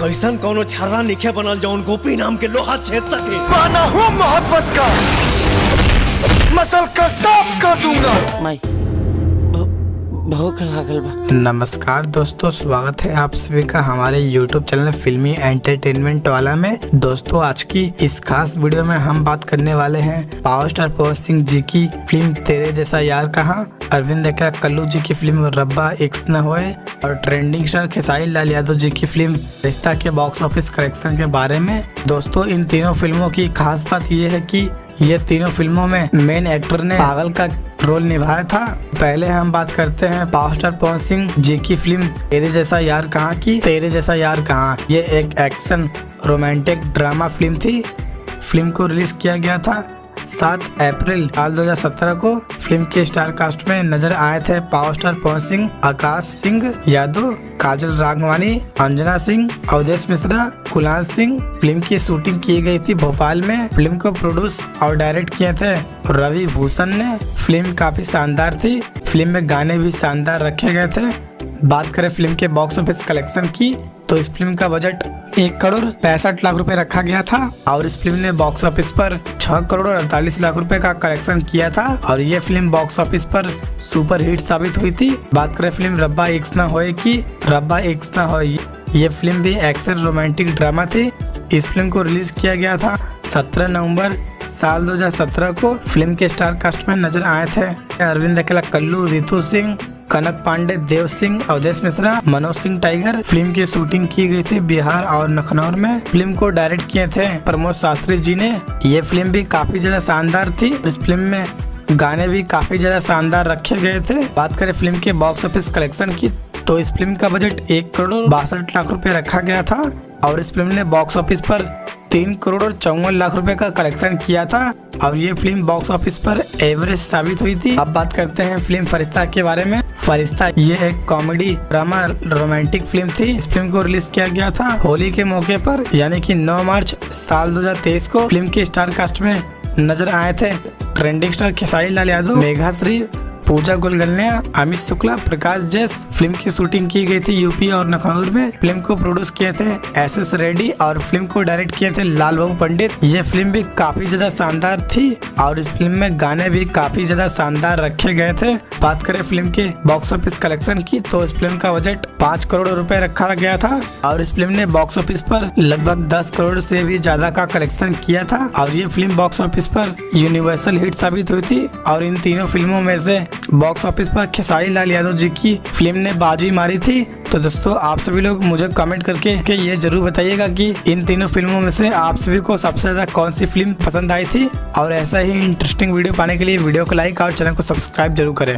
कैसन कोनो छर्रा निखे बनल जौन गोपी नाम के लोहा छेद सके। पाना हूँ मोहब्बत का, मसल कर साफ कर दूंगा। माई भूख लागल बा। नमस्कार दोस्तों, स्वागत है आप सभी का हमारे YouTube चैनल फिल्मी एंटरटेनमेंट वाला में। दोस्तों आज की इस खास वीडियो में हम बात करने वाले हैं पावर स्टार पवन सिंह जी की फिल्म तेरे जैसा यार कहाँ, अरविंद एक्का कल्लू जी की फिल्म रब्बा इश्क न होए और ट्रेंडिंग स्टार खेसारी लाल यादव जी की फिल्म रिश्ता के बॉक्स ऑफिस कलेक्शन के बारे में। दोस्तों इन तीनों फिल्मों की खास बात यह है कि ये तीनों फिल्मों में मेन एक्टर ने पागल का रोल निभाया था। पहले हम बात करते हैं पावर स्टार पवन सिंह जी की फिल्म तेरे जैसा यार कहाँ की। तेरे जैसा यार कहाँ ये एक एक्शन रोमांटिक ड्रामा फिल्म थी। फिल्म को रिलीज किया गया था 7 अप्रैल साल 2017 को। फिल्म के स्टार कास्ट में नजर आए थे पावर स्टार पवन सिंह, आकाश सिंह यादव, काजल राघवानी, अंजना सिंह, अवधेश मिश्रा, कुणाल सिंह। फिल्म की शूटिंग की गई थी भोपाल में। फिल्म को प्रोड्यूस और डायरेक्ट किए थे रवि भूषण ने। फिल्म काफी शानदार थी। फिल्म में गाने भी शानदार रखे गए थे। बात करें फिल्म के बॉक्स ऑफिस कलेक्शन की तो इस फिल्म का बजट 1 करोड़ 65 लाख रुपए रखा गया था और इस फिल्म ने बॉक्स ऑफिस पर 6 करोड़ 48 लाख रुपए का कलेक्शन किया था और ये फिल्म बॉक्स ऑफिस पर सुपर हिट साबित हुई थी। बात करें फिल्म रब्बा इश्क न होए की, रब्बा इश्क न होए ये फिल्म भी एक्शन रोमांटिक ड्रामा थी। इस फिल्म को रिलीज किया गया था 17 नवंबर साल 2017 को। फिल्म के स्टार कास्ट में नजर आए थे अरविंद एक्का कल्लू, रितु सिंह, कनक पांडे, देव सिंह, अवधेश मिश्रा, मनोज सिंह टाइगर। फिल्म की शूटिंग की गई थी बिहार और लखनऊ में। फिल्म को डायरेक्ट किए थे प्रमोद शास्त्री जी ने। ये फिल्म भी काफी ज्यादा शानदार थी। इस फिल्म में गाने भी काफी ज्यादा शानदार रखे गए थे। बात करें फिल्म के बॉक्स ऑफिस कलेक्शन की तो इस फिल्म का बजट 1 करोड़ 62 लाख रुपए रखा गया था और इस फिल्म ने बॉक्स ऑफिस पर 3 करोड़ 54 लाख रुपए का कलेक्शन किया था और ये फिल्म बॉक्स ऑफिस पर एवरेज साबित हुई थी। अब बात करते हैं फिल्म फरिश्ता के बारे में। फरिश्ता ये एक कॉमेडी ड्रामा रोमांटिक फिल्म थी। इस फिल्म को रिलीज किया गया था होली के मौके पर यानी कि 9 मार्च साल 2023 को। फिल्म के स्टार कास्ट में नजर आए थे ट्रेंडिंग स्टार खेसारी लाल यादव, मेघाश्री, पूजा गुलगन्या, अमित शुक्ला, प्रकाश जैस। फिल्म की शूटिंग की गई थी यूपी और लखनऊ में। फिल्म को प्रोड्यूस किए थे एस रेड्डी और फिल्म को डायरेक्ट किए थे लाल बाबू पंडित। ये फिल्म भी काफी ज्यादा शानदार थी और इस फिल्म में गाने भी काफी ज्यादा शानदार रखे गए थे। बात करें फिल्म के बॉक्स ऑफिस कलेक्शन की तो इस फिल्म का बजट 5 करोड़ रुपए रखा गया था और इस फिल्म ने बॉक्स ऑफिस पर लगभग 10 करोड़ से भी ज्यादा का कलेक्शन किया था और ये फिल्म बॉक्स ऑफिस पर यूनिवर्सल हिट साबित हुई थी। और इन तीनों फिल्मों में से बॉक्स ऑफिस पर खेसारी लाल यादव जी की फिल्म ने बाजी मारी थी। तो दोस्तों आप सभी लोग मुझे कमेंट करके ये जरूर बताइएगा कि इन तीनों फिल्मों में से आप सभी को सबसे ज्यादा कौन सी फिल्म पसंद आई थी। और ऐसा ही इंटरेस्टिंग वीडियो पाने के लिए वीडियो को लाइक और चैनल को सब्सक्राइब जरूर करें।